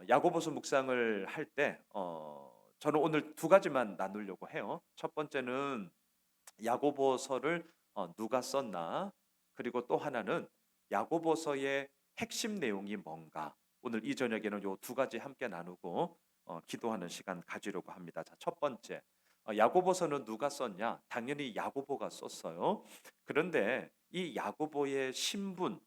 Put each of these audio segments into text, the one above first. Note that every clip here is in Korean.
야고보서 묵상을 할 때 저는 오늘 두 가지만 나누려고 해요. 첫 번째는 야고보서를 누가 썼나? 그리고 또 하나는 야고보서의 핵심 내용이 뭔가? 오늘 이 저녁에는 요 두 가지 함께 나누고 기도하는 시간 가지려고 합니다. 자, 첫 번째. 야고보서는 누가 썼냐? 당연히 야고보가 썼어요. 그런데 이 야고보의 신분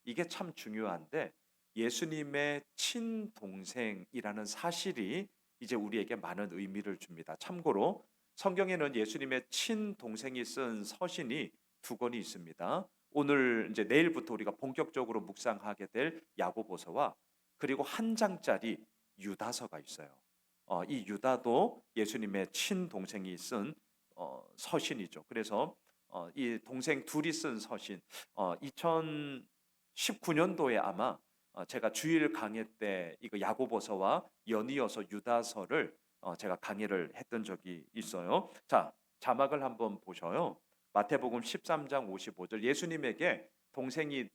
이게 참 중요한데 예수님의 친동생이라는 사실이 이제 우리에게 많은 의미를 줍니다. 참고로 성경에는 예수님의 친동생이 쓴 서신이 두 권이 있습니다. 오늘 이제 내일부터 우리가 본격적으로 묵상하게 될 야고보서와 그리고 한 장짜리 유다서가 있어요. 이 유다도 예수님의 친동생이 쓴 서신이죠. 그래서 이 동생 둘이 쓴 서신 2019년도에 아마 제가 주일 강의 때 이거 야고보서와 연이어서 유다서를 제가 강의를 했던 적이 있어요. 자, 자막을 한번 보셔요. 마태복음 13장 55절 예수님에게 동생이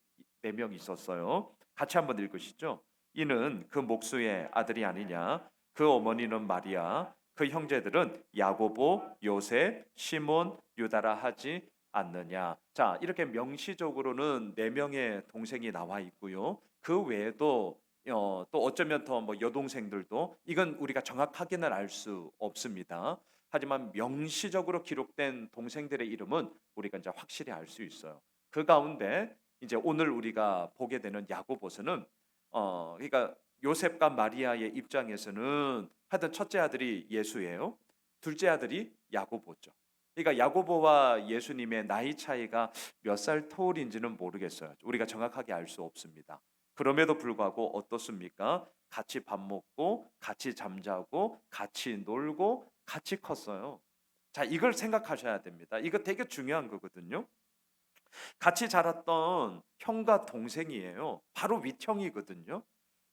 네 명 있었어요. 같이 한번 읽으시죠. 이는 그 목수의 아들이 아니냐 그 어머니는 마리아 그 형제들은 야고보, 요셉, 시몬, 유다라 하지 않느냐. 자, 이렇게 명시적으로는 네 명의 동생이 나와 있고요. 그 외에도 또 어쩌면 더 뭐 여동생들도 이건 우리가 정확하게는 알 수 없습니다. 하지만 명시적으로 기록된 동생들의 이름은 우리가 이제 확실히 알 수 있어요. 그 가운데 이제 오늘 우리가 보게 되는 야고보서는 그러니까 요셉과 마리아의 입장에서는 하여튼 첫째 아들이 예수예요. 둘째 아들이 야고보죠. 그러니까 야고보와 예수님의 나이 차이가 몇 살 터울인지는 모르겠어요. 우리가 정확하게 알 수 없습니다. 그럼에도 불구하고 어떻습니까? 같이 밥 먹고 같이 잠자고 같이 놀고 같이 컸어요. 자, 이걸 생각하셔야 됩니다. 이거 되게 중요한 거거든요. 같이 자랐던 형과 동생이에요. 바로 윗형이거든요.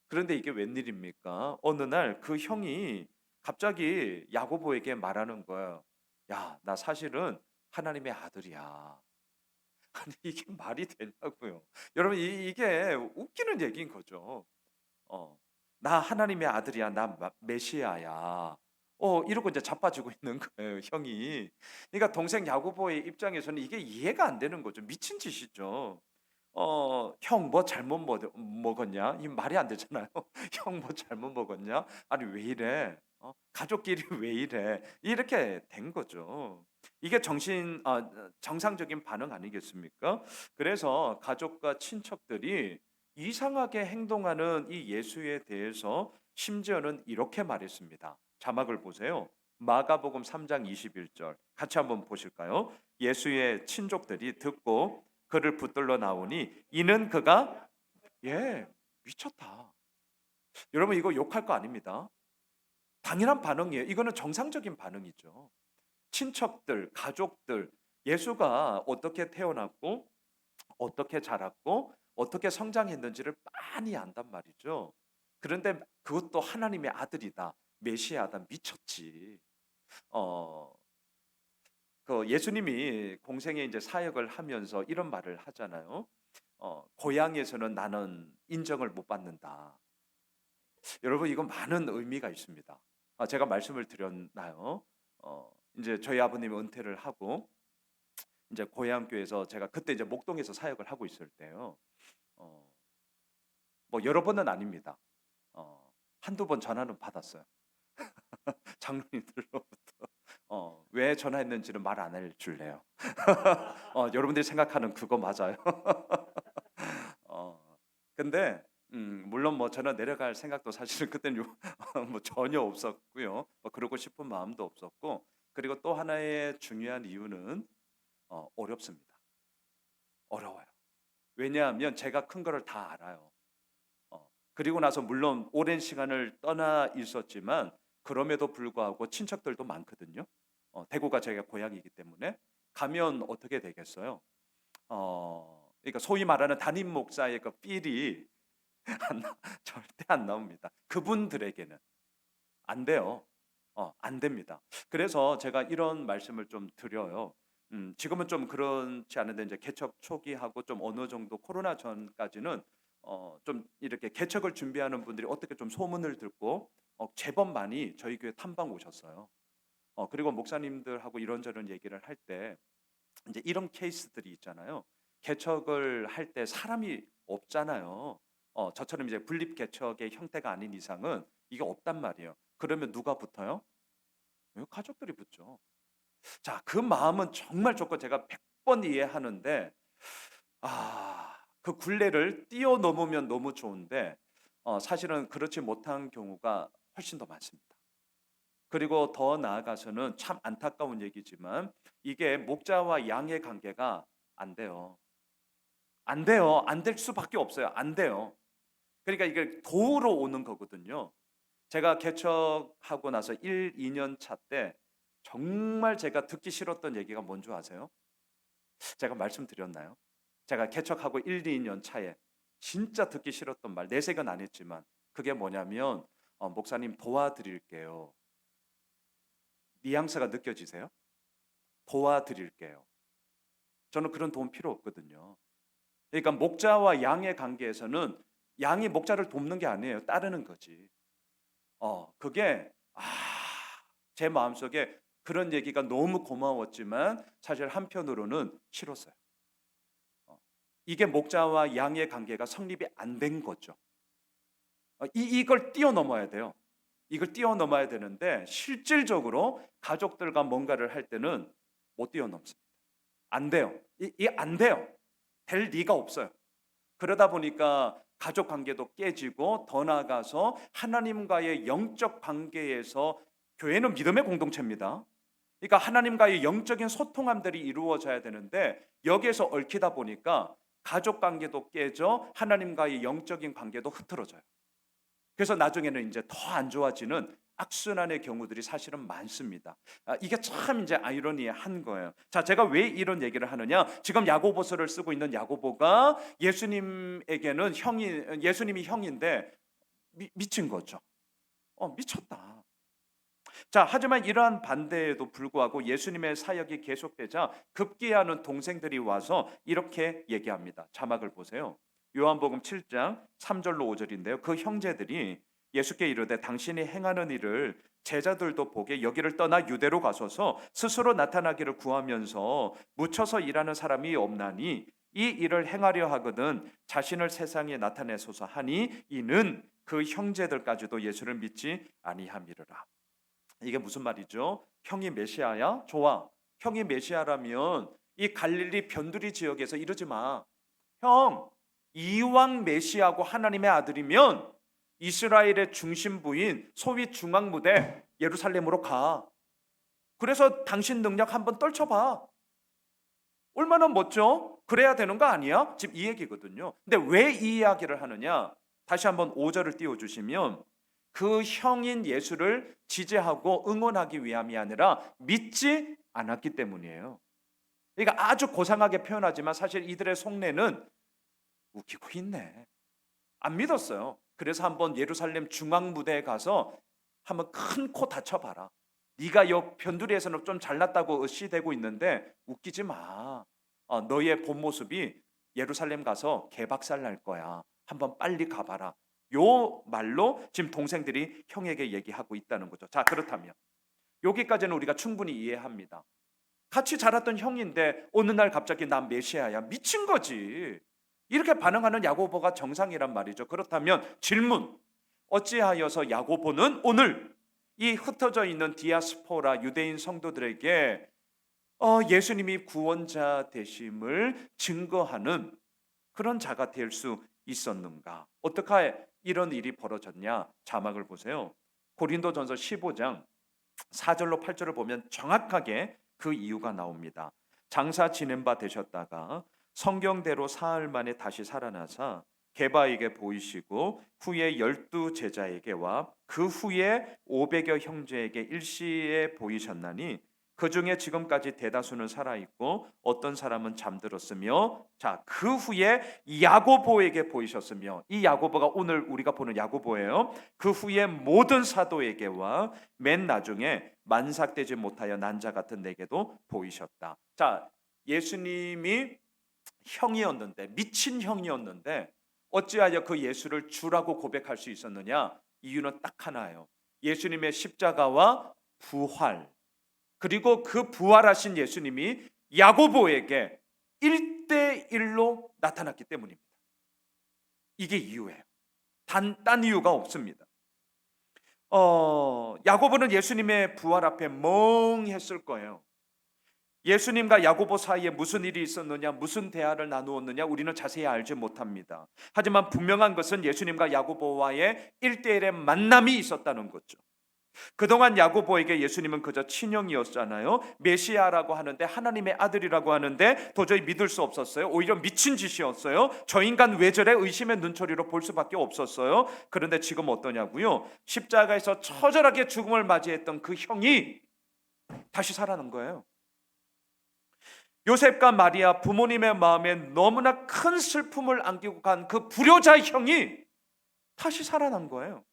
그런데 이게 웬일입니까? 어느 날 그 형이 갑자기 야고보에게 말하는 거예요. 야, 나 사실은 하나님의 아들이야. 아니 이게 말이 되냐고요. 여러분 이게 웃기는 얘기인 거죠. 어, 나 하나님의 아들이야. 나 메시아야. 이러고 이제 자빠지고 있는 거예요, 형이. 그러니까 동생 야고보의 입장에서는 이게 이해가 안 되는 거죠. 미친 짓이죠. 형 뭐 잘못 먹었냐? 이 말이 안 되잖아요. 형 뭐 잘못 먹었냐? 아니 왜 이래? 가족끼리 왜 이래? 이렇게 된 거죠. 이게 정상적인 반응 아니겠습니까? 그래서 가족과 친척들이 이상하게 행동하는 이 예수에 대해서 심지어는 이렇게 말했습니다. 자막을 보세요. 마가복음 3장 21절 같이 한번 보실까요? 예수의 친족들이 듣고 그를 붙들러 나오니 이는 그가 미쳤다. 여러분 이거 욕할 거 아닙니다. 당연한 반응이에요. 이거는 정상적인 반응이죠. 친척들, 가족들, 예수가 어떻게 태어났고 어떻게 자랐고 어떻게 성장했는지를 많이 안단 말이죠. 그런데 그것도 하나님의 아들이다. 메시아다. 미쳤지. 어, 그 예수님이 공생에 이제 사역을 하면서 이런 말을 하잖아요. 고향에서는 나는 인정을 못 받는다. 여러분 이건 많은 의미가 있습니다. 제가 말씀을 드렸나요? 이제 저희 아버님이 은퇴를 하고 이제 고향 교회에서 제가 그때 이제 목동에서 사역을 하고 있을 때요. 어, 뭐 여러 번은 아닙니다. 한두 번 전화는 받았어요. 장로님들로부터. 왜 전화했는지는 말 안 해줄래요. 여러분들이 생각하는 그거 맞아요. 근데 물론 뭐 전화 내려갈 생각도 사실은 그때는 뭐 전혀 없었고요. 뭐 그러고 싶은 마음도 없었고 그리고 또 하나의 중요한 이유는 어렵습니다. 어려워요. 왜냐하면 제가 큰 거를 다 알아요. 그리고 나서 물론 오랜 시간을 떠나 있었지만 그럼에도 불구하고 친척들도 많거든요. 대구가 제가 고향이기 때문에 가면 어떻게 되겠어요? 그러니까 소위 말하는 담임 목사의 그 필이 절대 안 나옵니다. 그분들에게는 안 돼요. 안 됩니다. 그래서 제가 이런 말씀을 좀 드려요. 지금은 좀 그렇지 않은데 이제 개척 초기하고 좀 어느 정도 코로나 전까지는 좀 이렇게 개척을 준비하는 분들이 어떻게 좀 소문을 듣고 제법 많이 저희 교회 탐방 오셨어요. 그리고 목사님들하고 이런저런 얘기를 할 때 이제 이런 케이스들이 있잖아요. 개척을 할 때 사람이 없잖아요. 저처럼 이제 분립 개척의 형태가 아닌 이상은 이게 없단 말이에요. 그러면 누가 붙어요? 가족들이 붙죠. 자, 그 마음은 정말 좋고 제가 100번 이해하는데 그 굴레를 뛰어넘으면 너무 좋은데 사실은 그렇지 못한 경우가 훨씬 더 많습니다. 그리고 더 나아가서는 참 안타까운 얘기지만 이게 목자와 양의 관계가 안 돼요. 안 돼요. 안 될 수밖에 없어요. 안 돼요. 그러니까 이게 도로 오는 거거든요. 제가 개척하고 나서 1, 2년 차 때 정말 제가 듣기 싫었던 얘기가 뭔지 아세요? 제가 말씀드렸나요? 제가 개척하고 1, 2년 차에 진짜 듣기 싫었던 말, 내색은 안 했지만 그게 뭐냐면 목사님 도와드릴게요. 뉘앙스가 느껴지세요? 도와드릴게요. 저는 그런 도움 필요 없거든요. 그러니까 목자와 양의 관계에서는 양이 목자를 돕는 게 아니에요. 따르는 거지. 그게 제 마음속에 그런 얘기가 너무 고마웠지만 사실 한편으로는 싫었어요. 이게 목자와 양의 관계가 성립이 안 된 거죠. 이걸 뛰어넘어야 돼요. 이걸 뛰어넘어야 되는데 실질적으로 가족들과 뭔가를 할 때는 못 뛰어넘습니다. 안 돼요. 안 돼요. 될 리가 없어요. 그러다 보니까 가족 관계도 깨지고 더 나아가서 하나님과의 영적 관계에서 교회는 믿음의 공동체입니다. 그러니까 하나님과의 영적인 소통함들이 이루어져야 되는데 여기에서 얽히다 보니까 가족 관계도 깨져 하나님과의 영적인 관계도 흐트러져요. 그래서 나중에는 이제 더 안 좋아지는 악순환의 경우들이 사실은 많습니다. 이게 참 이제 아이러니한 거예요. 자, 제가 왜 이런 얘기를 하느냐? 지금 야고보서를 쓰고 있는 야고보가 예수님에게는 예수님이 형인데 미친 거죠. 미쳤다. 자, 하지만 이러한 반대에도 불구하고 예수님의 사역이 계속되자 급기야는 동생들이 와서 이렇게 얘기합니다. 자막을 보세요. 요한복음 7장 3절로 5절인데요. 그 형제들이 예수께 이르되 당신이 행하는 일을 제자들도 보게 여기를 떠나 유대로 가소서 스스로 나타나기를 구하면서 묻혀서 일하는 사람이 없나니 이 일을 행하려 하거든 자신을 세상에 나타내소서 하니 이는 그 형제들까지도 예수를 믿지 아니함이르라. 이게 무슨 말이죠? 형이 메시아야? 좋아. 형이 메시아라면 이 갈릴리 변두리 지역에서 이러지 마. 형, 이왕 메시아고 하나님의 아들이면 이스라엘의 중심부인 소위 중앙무대 예루살렘으로 가. 그래서 당신 능력 한번 떨쳐봐. 얼마나 멋져? 그래야 되는 거 아니야? 지금 이 얘기거든요. 근데 왜 이 이야기를 하느냐? 다시 한번 5절을 띄워주시면 그 형인 예수를 지지하고 응원하기 위함이 아니라 믿지 않았기 때문이에요. 그러니까 아주 고상하게 표현하지만 사실 이들의 속내는 웃기고 있네. 안 믿었어요. 그래서 한번 예루살렘 중앙무대에 가서 한번 큰 코 다쳐봐라. 네가 여 변두리에서는 좀 잘났다고 으시대고 있는데 웃기지 마. 너의 본 모습이 예루살렘 가서 개박살 날 거야. 한번 빨리 가봐라. 요 말로 지금 동생들이 형에게 얘기하고 있다는 거죠. 자, 그렇다면 여기까지는 우리가 충분히 이해합니다. 같이 자랐던 형인데 어느 날 갑자기 난 메시아야. 미친 거지. 이렇게 반응하는 야고보가 정상이란 말이죠. 그렇다면 질문. 어찌하여서 야고보는 오늘 이 흩어져 있는 디아스포라 유대인 성도들에게 예수님이 구원자 되심을 증거하는 그런 자가 될 수 있었는가? 어떻게 이런 일이 벌어졌냐? 자막을 보세요. 고린도전서 15장 4절로 8절을 보면 정확하게 그 이유가 나옵니다. 장사 지낸 바 되셨다가 성경대로 사흘 만에 다시 살아나사 게바에게 보이시고 후에 12 제자에게와 그 후에 500여 형제에게 일시에 보이셨나니 그 중에 지금까지 대다수는 살아있고 어떤 사람은 잠들었으며 자, 그 후에 야고보에게 보이셨으며 이 야고보가 오늘 우리가 보는 야고보예요. 그 후에 모든 사도에게와 맨 나중에 만삭되지 못하여 난자 같은 내게도 보이셨다. 자, 예수님이 형이었는데 미친 형이었는데 어찌하여 그 예수를 주라고 고백할 수 있었느냐? 이유는 딱 하나예요. 예수님의 십자가와 부활, 그리고 그 부활하신 예수님이 야고보에게 1대1로 나타났기 때문입니다. 이게 이유예요. 딴 이유가 없습니다. 야고보는 예수님의 부활 앞에 멍했을 거예요. 예수님과 야고보 사이에 무슨 일이 있었느냐, 무슨 대화를 나누었느냐 우리는 자세히 알지 못합니다. 하지만 분명한 것은 예수님과 야고보와의 1대1의 만남이 있었다는 거죠. 그동안 야고보에게 예수님은 그저 친형이었잖아요. 메시아라고 하는데, 하나님의 아들이라고 하는데 도저히 믿을 수 없었어요. 오히려 미친 짓이었어요. 저 인간 왜 저래? 의심의 눈초리로 볼 수밖에 없었어요. 그런데 지금 어떠냐고요? 십자가에서 처절하게 죽음을 맞이했던 그 형이 다시 살아난 거예요. 요셉과 마리아 부모님의 마음에 너무나 큰 슬픔을 안기고 간 그 불효자 형이 다시 살아난 거예요.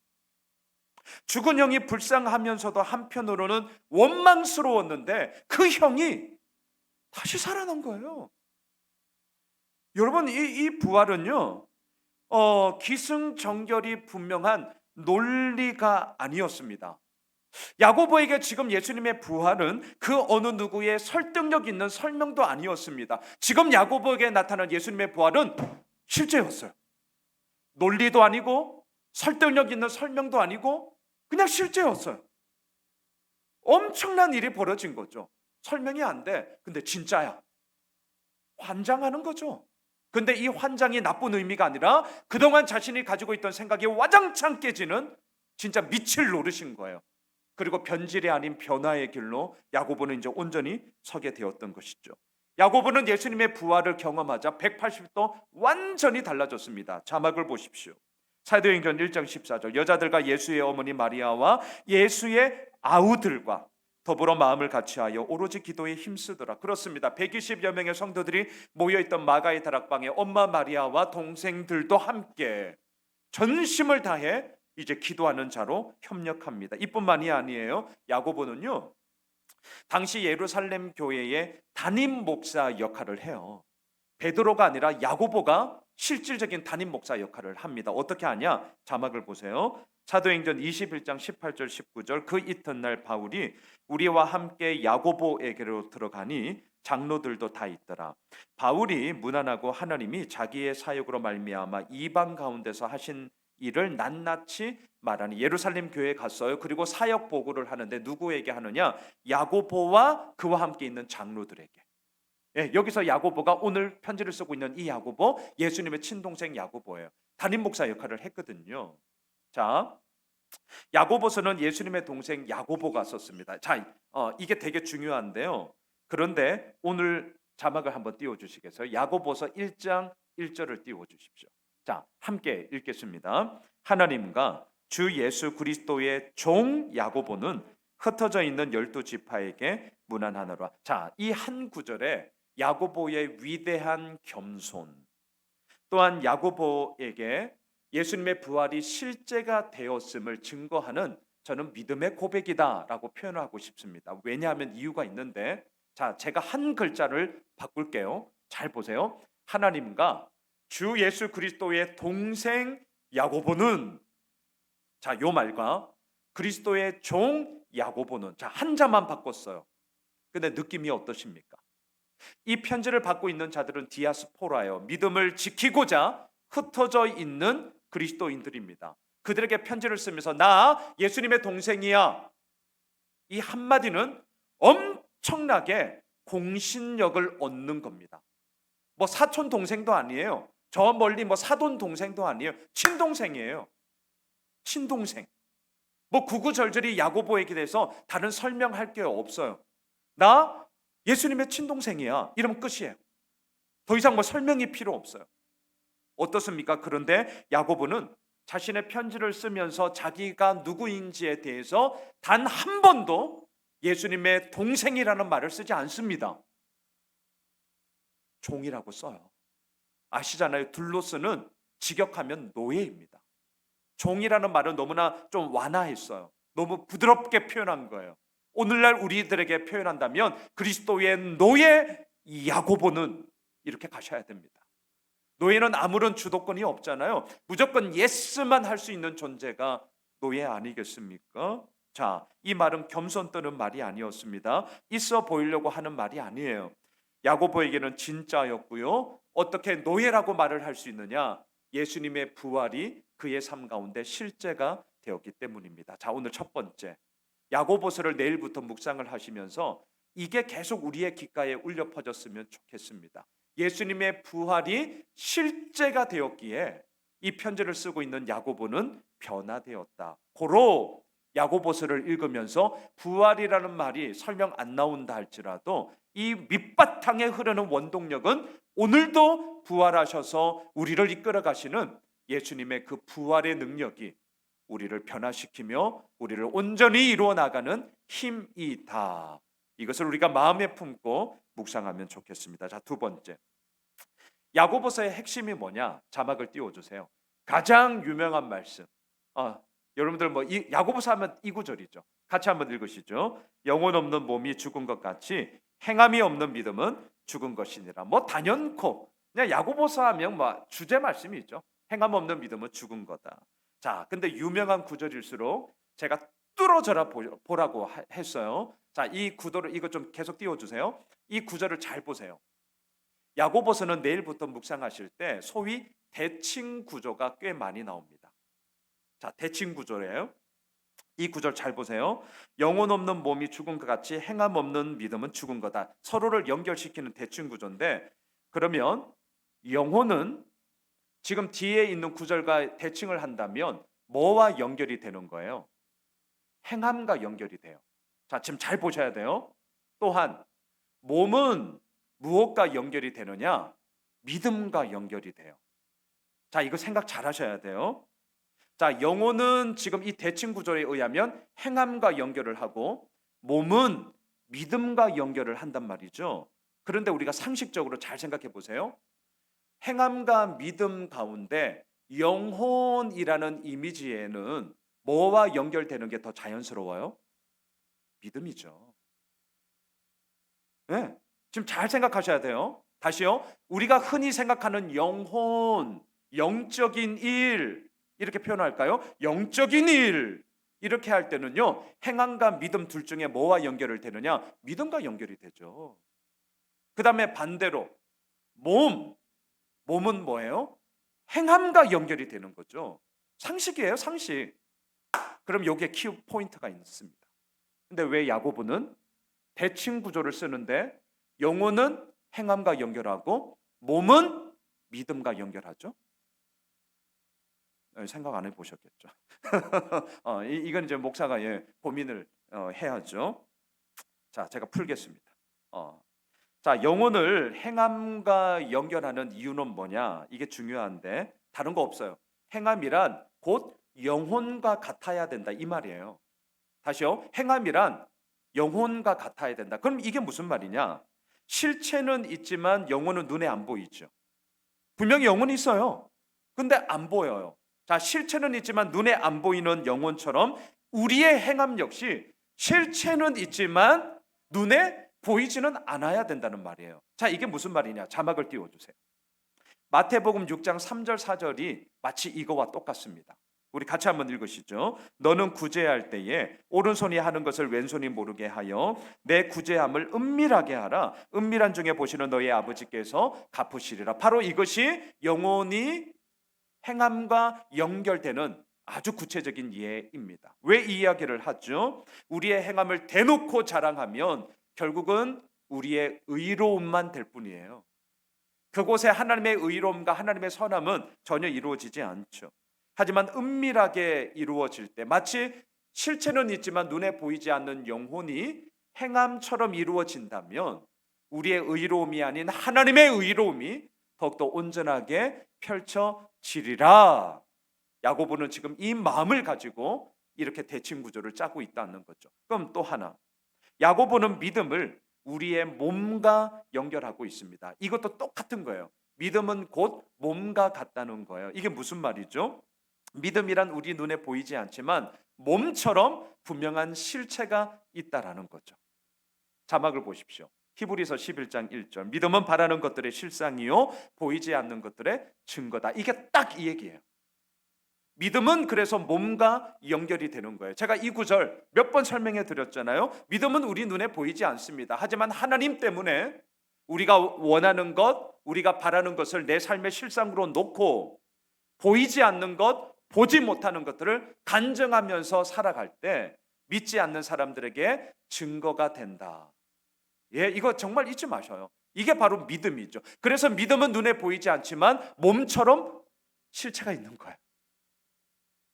죽은 형이 불쌍하면서도 한편으로는 원망스러웠는데 그 형이 다시 살아난 거예요. 여러분, 이 부활은요, 기승전결이 분명한 논리가 아니었습니다. 야고보에게 지금 예수님의 부활은 그 어느 누구의 설득력 있는 설명도 아니었습니다. 지금 야고보에게 나타난 예수님의 부활은 실제였어요. 논리도 아니고 설득력 있는 설명도 아니고 그냥 실제였어요. 엄청난 일이 벌어진 거죠. 설명이 안 돼. 근데 진짜야. 환장하는 거죠. 근데 이 환장이 나쁜 의미가 아니라 그동안 자신이 가지고 있던 생각이 와장창 깨지는 진짜 미칠 노릇인 거예요. 그리고 변질이 아닌 변화의 길로 야고보는 이제 온전히 서게 되었던 것이죠. 야고보는 예수님의 부활을 경험하자 180도 완전히 달라졌습니다. 자막을 보십시오. 사도행전 1장 14절, 여자들과 예수의 어머니 마리아와 예수의 아우들과 더불어 마음을 같이하여 오로지 기도에 힘쓰더라. 그렇습니다. 120여 명의 성도들이 모여있던 마가의 다락방에 엄마 마리아와 동생들도 함께 전심을 다해 이제 기도하는 자로 협력합니다. 이뿐만이 아니에요. 야고보는요, 당시 예루살렘 교회의 담임 목사 역할을 해요. 베드로가 아니라 야고보가 실질적인 담임 목사 역할을 합니다. 어떻게 하냐? 자막을 보세요. 사도행전 21장 18절 19절, 그 이튿날 바울이 우리와 함께 야고보에게로 들어가니 장로들도 다 있더라. 바울이 무난하고 하나님이 자기의 사역으로 말미암아 이방 가운데서 하신 일을 낱낱이 말하니 예루살렘 교회에 갔어요. 그리고 사역 보고를 하는데 누구에게 하느냐? 야고보와 그와 함께 있는 장로들에게. 여기서 야고보가 오늘 편지를 쓰고 있는 이 야고보, 예수님의 친동생 야고보예요. 담임 목사 역할을 했거든요. 자, 야고보서는 예수님의 동생 야고보가 썼습니다. 자, 이게 되게 중요한데요. 그런데 오늘 자막을 한번 띄워주시겠어요? 야고보서 1장 1절을 띄워주십시오. 자, 함께 읽겠습니다. 하나님과 주 예수 그리스도의 종 야고보는 흩어져 있는 12지파에게 문안하노라. 자, 이 한 구절에 야고보의 위대한 겸손, 또한 야고보에게 예수님의 부활이 실제가 되었음을 증거하는 저는 믿음의 고백이다라고 표현하고 싶습니다. 왜냐하면 이유가 있는데, 자, 제가 한 글자를 바꿀게요. 잘 보세요. 하나님과 주 예수 그리스도의 동생 야고보는, 자, 요 말과 그리스도의 종 야고보는, 자, 한 자만 바꿨어요. 근데 느낌이 어떠십니까? 이 편지를 받고 있는 자들은 디아스포라예요. 믿음을 지키고자 흩어져 있는 그리스도인들입니다. 그들에게 편지를 쓰면서 나 예수님의 동생이야, 이 한마디는 엄청나게 공신력을 얻는 겁니다. 뭐 사촌 동생도 아니에요. 저 멀리 뭐 사돈 동생도 아니에요. 친동생이에요. 친동생. 뭐 구구절절히 야고보에게 대해서 다른 설명할 게 없어요. 나 예수님의 친동생이야, 이러면 끝이에요. 더 이상 뭐 설명이 필요 없어요. 어떻습니까? 그런데 야고보는 자신의 편지를 쓰면서 자기가 누구인지에 대해서 단 한 번도 예수님의 동생이라는 말을 쓰지 않습니다. 종이라고 써요. 아시잖아요. 둘로스는 직역하면 노예입니다. 종이라는 말은 너무나 좀 완화했어요. 너무 부드럽게 표현한 거예요. 오늘날 우리들에게 표현한다면 그리스도의 노예 야고보는 이렇게 가셔야 됩니다. 노예는 아무런 주도권이 없잖아요. 무조건 예스만 할 수 있는 존재가 노예 아니겠습니까? 자, 이 말은 겸손 떠는 말이 아니었습니다. 있어 보이려고 하는 말이 아니에요. 야고보에게는 진짜였고요. 어떻게 노예라고 말을 할 수 있느냐? 예수님의 부활이 그의 삶 가운데 실제가 되었기 때문입니다. 자, 오늘 첫 번째, 야고보서를 내일부터 묵상을 하시면서 이게 계속 우리의 귓가에 울려 퍼졌으면 좋겠습니다. 예수님의 부활이 실제가 되었기에 이 편지를 쓰고 있는 야고보는 변화되었다. 고로 야고보서를 읽으면서 부활이라는 말이 설명 안 나온다 할지라도 이 밑바탕에 흐르는 원동력은 오늘도 부활하셔서 우리를 이끌어 가시는 예수님의 그 부활의 능력이 우리를 변화시키며 우리를 온전히 이루어 나가는 힘이다. 이것을 우리가 마음에 품고 묵상하면 좋겠습니다. 자, 두 번째, 야고보서의 핵심이 뭐냐? 자막을 띄워주세요. 가장 유명한 말씀. 여러분들 야고보서 하면 이 구절이죠. 같이 한번 읽으시죠. 영혼 없는 몸이 죽은 것 같이 행함이 없는 믿음은 죽은 것이니라. 단연코 그냥 야고보서 하면 주제 말씀이죠. 행함 없는 믿음은 죽은 거다. 자, 근데 유명한 구절일수록 제가 뚫어져라 보라고 했어요. 자, 이 구절을 이거 좀 계속 띄워주세요. 이 구절을 잘 보세요. 야고보서는 내일부터 묵상하실 때 소위 대칭 구조가 꽤 많이 나옵니다. 자, 대칭 구조예요. 이 구절 잘 보세요. 영혼 없는 몸이 죽은 것 같이 행함 없는 믿음은 죽은 거다. 서로를 연결시키는 대칭 구조인데, 그러면 영혼은 지금 뒤에 있는 구절과 대칭을 한다면 뭐와 연결이 되는 거예요? 행함과 연결이 돼요. 자, 지금 잘 보셔야 돼요. 또한 몸은 무엇과 연결이 되느냐? 믿음과 연결이 돼요. 자, 이거 생각 잘 하셔야 돼요. 자, 영혼은 지금 이 대칭 구조에 의하면 행함과 연결을 하고 몸은 믿음과 연결을 한단 말이죠. 그런데 우리가 상식적으로 잘 생각해 보세요. 행함과 믿음 가운데 영혼이라는 이미지에는 뭐와 연결되는 게 더 자연스러워요? 믿음이죠. 네, 지금 잘 생각하셔야 돼요. 다시요. 우리가 흔히 생각하는 영혼, 영적인 일 이렇게 표현할까요? 영적인 일 이렇게 할 때는요, 행함과 믿음 둘 중에 뭐와 연결을 되느냐? 믿음과 연결이 되죠. 그 다음에 반대로 몸은 뭐예요? 행함과 연결이 되는 거죠. 상식이에요, 상식. 그럼 여기에 키 포인트가 있습니다. 근데 왜 야고보는 대칭 구조를 쓰는데 영혼은 행함과 연결하고 몸은 믿음과 연결하죠? 생각 안 해보셨겠죠? 이건 이제 목사가 고민을 해야죠. 자, 제가 풀겠습니다. 자, 영혼을 행함과 연결하는 이유는 뭐냐? 이게 중요한데 다른 거 없어요. 행함이란 곧 영혼과 같아야 된다 이 말이에요. 다시요. 행함이란 영혼과 같아야 된다. 그럼 이게 무슨 말이냐? 실체는 있지만 영혼은 눈에 안 보이죠. 분명히 영혼이 있어요. 근데 안 보여요. 자, 실체는 있지만 눈에 안 보이는 영혼처럼 우리의 행함 역시 실체는 있지만 눈에 보이지는 않아야 된다는 말이에요. 자, 이게 무슨 말이냐? 자막을 띄워주세요. 마태복음 6장 3절 4절이 마치 이거와 똑같습니다. 우리 같이 한번 읽으시죠. 너는 구제할 때에 오른손이 하는 것을 왼손이 모르게 하여 내 구제함을 은밀하게 하라. 은밀한 중에 보시는 너희 아버지께서 갚으시리라. 바로 이것이 영혼이 행함과 연결되는 아주 구체적인 예입니다. 왜 이 이야기를 하죠? 우리의 행함을 대놓고 자랑하면 결국은 우리의 의로움만 될 뿐이에요. 그곳에 하나님의 의로움과 하나님의 선함은 전혀 이루어지지 않죠. 하지만 은밀하게 이루어질 때 마치 실체는 있지만 눈에 보이지 않는 영혼이 행함처럼 이루어진다면 우리의 의로움이 아닌 하나님의 의로움이 더욱더 온전하게 펼쳐지리라. 야고보는 지금 이 마음을 가지고 이렇게 대칭 구조를 짜고 있다는 거죠. 그럼 또 하나, 야고보는 믿음을 우리의 몸과 연결하고 있습니다. 이것도 똑같은 거예요. 믿음은 곧 몸과 같다는 거예요. 이게 무슨 말이죠? 믿음이란 우리 눈에 보이지 않지만 몸처럼 분명한 실체가 있다라는 거죠. 자막을 보십시오. 히브리서 11장 1절. 믿음은 바라는 것들의 실상이요 보이지 않는 것들의 증거다. 이게 딱 이 얘기예요. 믿음은 그래서 몸과 연결이 되는 거예요. 제가 이 구절 몇 번 설명해 드렸잖아요. 믿음은 우리 눈에 보이지 않습니다. 하지만 하나님 때문에 우리가 원하는 것, 우리가 바라는 것을 내 삶의 실상으로 놓고 보이지 않는 것, 보지 못하는 것들을 간증하면서 살아갈 때 믿지 않는 사람들에게 증거가 된다. 예, 이거 정말 잊지 마셔요. 이게 바로 믿음이죠. 그래서 믿음은 눈에 보이지 않지만 몸처럼 실체가 있는 거예요.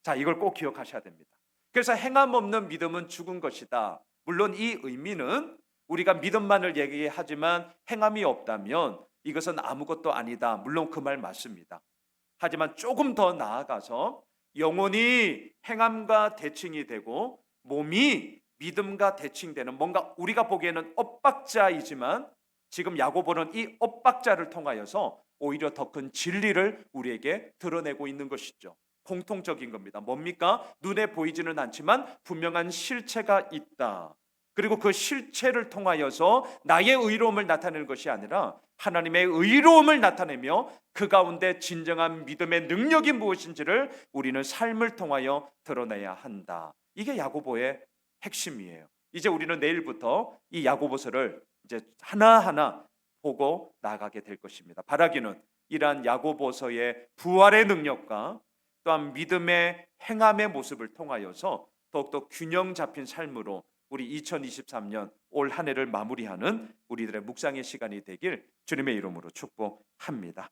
자, 이걸 꼭 기억하셔야 됩니다. 그래서 행함 없는 믿음은 죽은 것이다. 물론 이 의미는 우리가 믿음만을 얘기하지만 행함이 없다면 이것은 아무것도 아니다. 물론 그 말 맞습니다. 하지만 조금 더 나아가서 영혼이 행함과 대칭이 되고 몸이 믿음과 대칭되는 뭔가 우리가 보기에는 엇박자이지만 지금 야고보는 이 엇박자를 통하여서 오히려 더 큰 진리를 우리에게 드러내고 있는 것이죠. 공통적인 겁니다. 뭡니까? 눈에 보이지는 않지만 분명한 실체가 있다. 그리고 그 실체를 통하여서 나의 의로움을 나타내는 것이 아니라 하나님의 의로움을 나타내며 그 가운데 진정한 믿음의 능력이 무엇인지를 우리는 삶을 통하여 드러내야 한다. 이게 야고보의 핵심이에요. 이제 우리는 내일부터 이 야고보서를 이제 하나하나 보고 나가게 될 것입니다. 바라기는 이러한 야고보서의 부활의 능력과 또한 믿음의 행함의 모습을 통하여서 더욱더 균형 잡힌 삶으로 우리 2023년 올 한 해를 마무리하는 우리들의 묵상의 시간이 되길 주님의 이름으로 축복합니다.